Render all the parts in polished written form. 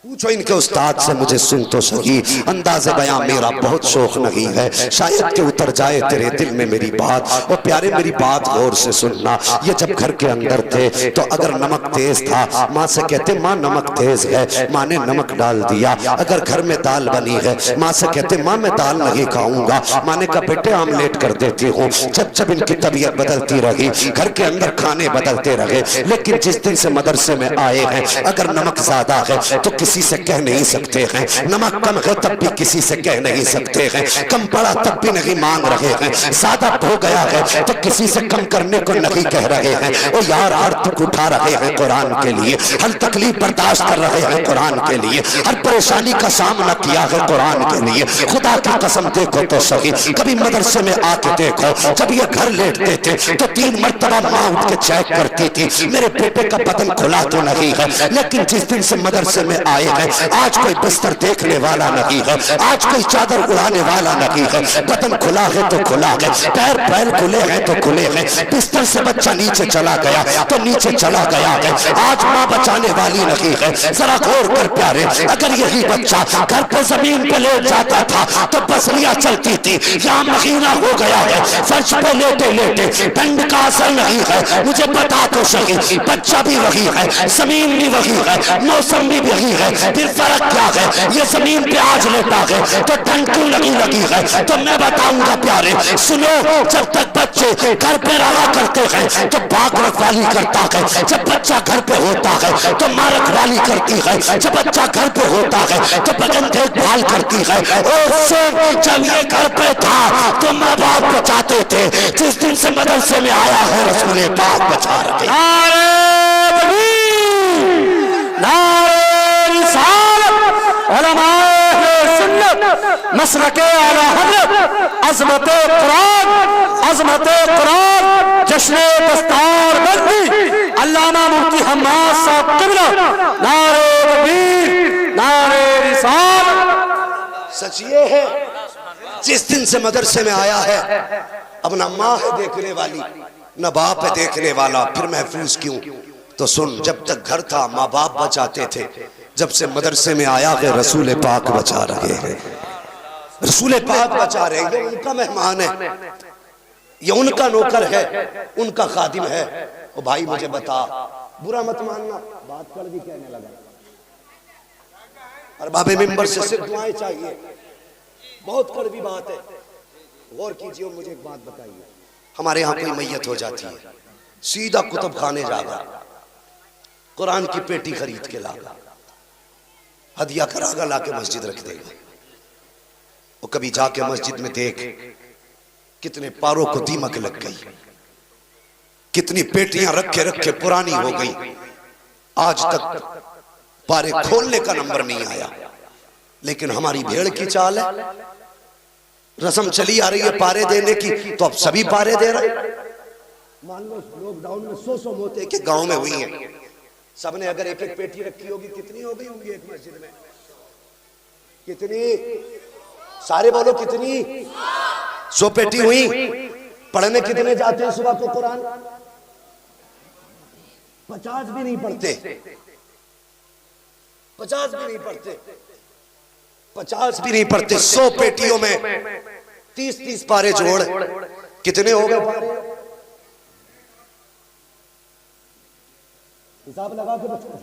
پوچھو ان کے استاد سے مجھے سن تو سکی، انداز بیان میرا بہت شوق نہیں ہے، شاید کہ اتر جائے تیرے دل میں میری بات۔ اور پیارے میری بات غور سے سننا، یہ جب گھر کے اندر تھے تو اگر نمک تیز تھا ماں سے کہتے ماں نمک تیز ہے، ماں نے نمک ڈال دیا۔ اگر گھر میں دال بنی ہے ماں سے کہتے ماں میں دال نہیں کھاؤں گا، ماں نے کہا بیٹے آملیٹ کر دیتی ہوں۔ جب ان کی طبیعت بدلتی رہی، گھر کے اندر کھانے بدلتے رہے، لیکن جس دن سے مدرسے میں آئے ہیں اگر نمک زیادہ ہے تو کسی سے کہہ نہیں سکتے ہیں، نمک کم ہے تب بھی کسی سے کہہ نہیں سکتے ہیں، کم پڑا تب بھی نہیں مانگ رہے ہیں، زیادہ ہو گیا ہے تو کسی سے کم کرنے کو نہیں کہہ رہے ہیں۔ او یار ہر تک اٹھا رہے ہیں قرآن کے لیے، ہر تکلیف برداشت کر رہے ہیں قرآن کے لیے، ہر پریشانی کا سامنا کیا ہے قرآن کے لیے۔ خدا کی قسم دیکھو تو صحیح، کبھی مدرسے میں آ کے دیکھو، جب یہ گھر لیٹتے تھے تو 3 مرتبہ ماں اٹھ کے چیک کرتی تھی میرے بیٹے کا بدن کھلا تو نہیں ہے، لیکن جس دن سے مدرسے میں آئے ہیں آج کوئی بستر دیکھنے والا نہیں ہے، آج کوئی چادر اڑانے والا نہیں ہے، بدن کھلا ہے تو کھلا ہے، پیر کھلے ہیں تو کھلے ہیں، بستر سے بچہ نیچے چلا گیا تو نیچے چلا گیا ہے، آج ماں بچانے والی نہیں ہے۔ ذرا غور کر پیارے، اگر یہی بچہ گھر پہ زمین پہ لیٹ جاتا تھا تو بسریاں چلتی تھی، یہاں مہینہ ہو گیا ہے فرش پہ لیٹے لیٹے، ٹھنڈ کا اثر نہیں ہے، مجھے بتا تو صحیح، بچہ بھی وہی ہے، زمین بھی وہی ہے، موسم بھی وہی ہے، پھر فرق کیا ہے؟ یہ زمین پہ آج لیٹا ہے تو ٹھنڈ کیوں لگی ہے؟ تو میں بتاؤں گا پیارے سنو، جب تک بچے گھر پہ رہا کرتے ہیں تو باغ رکھوالی کرتا ہے، جب بچہ گھر پہ ہوتا ہے تو ماں رکھوالی کرتی ہے، جب بچہ گھر پہ ہوتا ہے تو بدن دیکھ بھال کرتی ہے۔ اور جب یہ گھر پہ تھا تو ماں باپ بچاتے تھے، جس دن سے مدرسے میں آیا ہے رسول پاک بچا رہے۔ نعرہ تکبیر، نعرہ رسالت، علماء سنت، مسلک اعلی حضرت، عظمت قرآن، عظمت قرآن، جشن دستار بندی علامہ مفتی حماد صاحب قبلہ، نعرہ تکبیر، نعرہ رسالت۔ سچ یہ ہے جس دن سے مدرسے میں آیا ہے اب نہ ماں ہے دیکھنے والی نہ باپ ہے دیکھنے والا، پھر محفوظ کیوں؟ تو سن، جب تک گھر تھا ماں باپ بچاتے تھے، جب سے مدرسے میں آیا ہے رسول پاک بچا رہے ہیں، رسول پاک بچا رہے ہیں۔ یہ ان کا مہمان ہے، یہ ان کا نوکر ہے، ان کا خادم ہے۔ او بھائی مجھے بتا، برا مت ماننا، بات کر بھی کہنے لگا، ارباب ممبر سے صرف دعائیں چاہیے، بہت کڑوی بات ہے، غور کیجئے۔ مجھے ایک بات بتائیے، ہمارے یہاں کوئی میت ہو جاتی ہے، سیدھا کتب خانے جاگا، قرآن کی پیٹی خرید کے لاگا، ہدیہ کراگا، لا کے مسجد رکھ دے گا۔ اور کبھی جا کے مسجد میں دیکھ کتنے پاروں کو دیمک لگ گئی، کتنی پیٹیاں رکھے پرانی ہو گئی، آج تک پارے کھولنے کا نمبر نہیں آیا۔ لیکن ہماری بھیڑ کی چال ہے، رسم چلی آ رہی ہے پارے دینے کی تو اب سبھی پارے دے رہے ہیں۔ مان لو لوک ڈاؤن میں 100 موتیں کہ گاؤں میں ہوئی ہیں، سب نے اگر ایک ایک پیٹی رکھی ہوگی کتنی ہو گئی ہوگی ایک مسجد میں؟ کتنی؟ سارے بولو کتنی؟ 100 پیٹی ہوئی۔ پڑھنے کتنے جاتے ہیں صبح کو قرآن؟ 50 بھی نہیں پڑھتے، 50 بھی نہیں پڑھتے، 50 بھی نہیں پڑھتے۔ 100 پیٹیوں میں 30 پارے جوڑ کتنے ہو گئے پارے؟ حساب لگا کے بچوں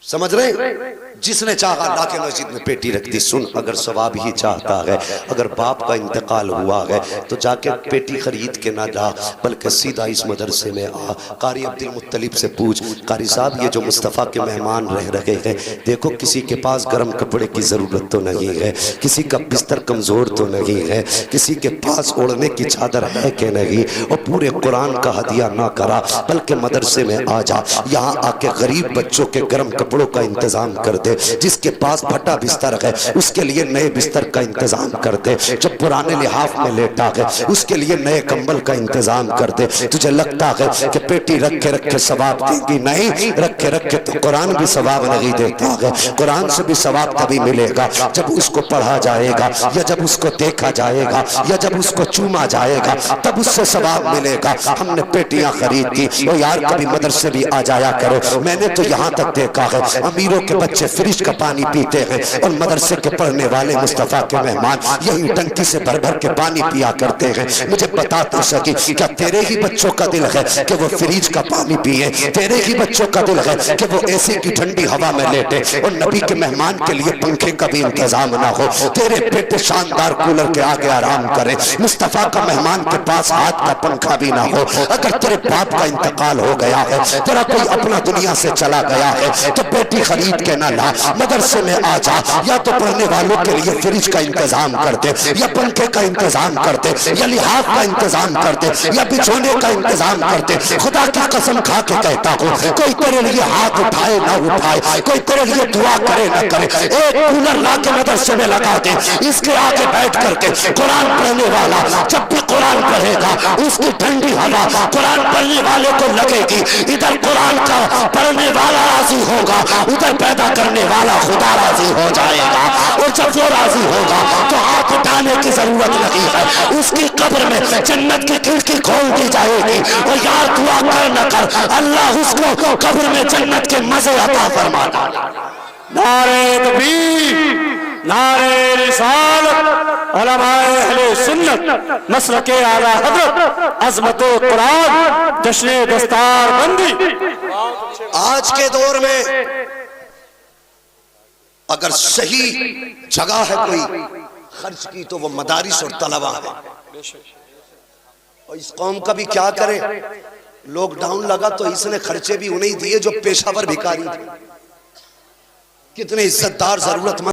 سمجھ رہے ہیں؟ جس نے چاہا لا کے مسجد میں پیٹی رکھ دی۔ سن، اگر ثواب ہی چاہتا ہے، اگر باپ کا انتقال ہوا ہے تو جا کے پیٹی خرید کے نہ جا، بلکہ سیدھا اس مدرسے میں آ، قاری عبدالمطلب سے پوچھ، قاری صاحب یہ جو مصطفیٰ کے مہمان رہ رہے ہیں، دیکھو کسی کے پاس گرم کپڑے کی ضرورت تو نہیں ہے، کسی کا بستر کمزور تو نہیں ہے، کسی کے پاس اوڑھنے کی چادر ہے کہ نہیں، اور پورے قرآن کا ہدیہ نہ کرا، بلکہ مدرسے میں آ جا، یہاں آ کے غریب بچوں کے گرم کپڑے کپڑوں کا انتظام کر دے، جس کے پاس پھٹا بستر ہے اس کے لیے نئے بستر کا انتظام کر دے، جو پرانے لحاف میں لیٹا ہے اس کے لیے نئے کمبل کا انتظام کر دے۔ تجھے لگتا ہے کہ پیٹی رکھ کے ثواب دیں گی، نہیں، رکھ کے تو قرآن بھی ثواب نہیں دیتا ہے۔ قرآن سے بھی ثواب تبھی ملے گا جب اس کو پڑھا جائے گا، یا جب اس کو دیکھا جائے گا، یا جب اس کو چوما جائے گا، تب اس سے ثواب ملے گا۔ ہم نے پیٹیاں خرید کی، وہ یار کبھی مدرسے بھی آ جایا کرو۔ میں نے تو یہاں تک دیکھا ہے امیروں کے بچے فریج کا پانی پیتے ہیں اور مدرسے کے پڑھنے والے مصطفیٰ کے مہمان یہی ٹنکی سے بھر بھر کے پانی پیا کرتے ہیں۔ مجھے بتا تو سکی کیا تیرے ہی بچوں کا دل ہے کہ وہ فریج کا پانی پیئے؟ تیرے ہی بچوں کا دل ہے کہ وہ اے سی کی ٹھنڈی ہوا میں لیٹے اور نبی کے مہمان کے لیے پنکھے کا بھی انتظام نہ ہو؟ تیرے بیٹے شاندار کولر کے آگے آرام کرے، مصطفیٰ کا مہمان کے پاس ہاتھ کا پنکھا بھی نہ ہو۔ اگر تیرے باپ کا انتقال ہو گیا ہے، تیرا کوئی اپنا دنیا سے چلا گیا ہے، تو بیٹی خرید کے نہ لا، مدرسے میں آ جا، یا تو پڑھنے والوں کے لیے فریج کا انتظام کر دے، یا پنکھے کا انتظام کر دے، یا لحاف کا انتظام کر دے، یا بچھونے کا انتظام کر دے۔ خدا کی قسم کھا کے کہتا ہوں، کوئی تیرے لیے ہاتھ اٹھائے نہ اٹھائے، کوئی تیرے لیے دعا کرے نہ کرے، ایک کولر لا کے مدرسے میں لگا دے، اس کے آگے بیٹھ کر کے قرآن پڑھنے والا جب بھی قرآن پڑھے گا اس کی ٹھنڈی ہوا قرآن پڑھنے والے کو لگے گی۔ ادھر قرآن کا پڑھنے والا راضی ہوگا، ادھر پیدا کرنے والا خدا راضی ہو جائے گا، اور جب وہ راضی ہوگا تو ہاتھ اٹھانے کی ضرورت نہیں ہے۔ اس کی قبر میں جنت کی کھڑکی کھول دی جائے گی، اور یار دعا کر نہ کر اللہ اس کو قبر میں جنت کے مزے عطا فرمانا۔ نعرہ تکبیر، نعرہ رسالت، علماء اہل سنت، مسلک اعلی حضرت، عظمت قرآن، جشن دستار بندی۔ آج کے دور میں اگر صحیح جگہ ہے کوئی خرچ کی تو وہ مدارس اور طلبہ ہے۔ اور اس قوم کا بھی کیا کرے، لوک ڈاؤن لگا تو اس نے خرچے بھی انہیں دیے جو پیشہ ور بھکاری تھے۔ کتنے عزت دار ضرورت مند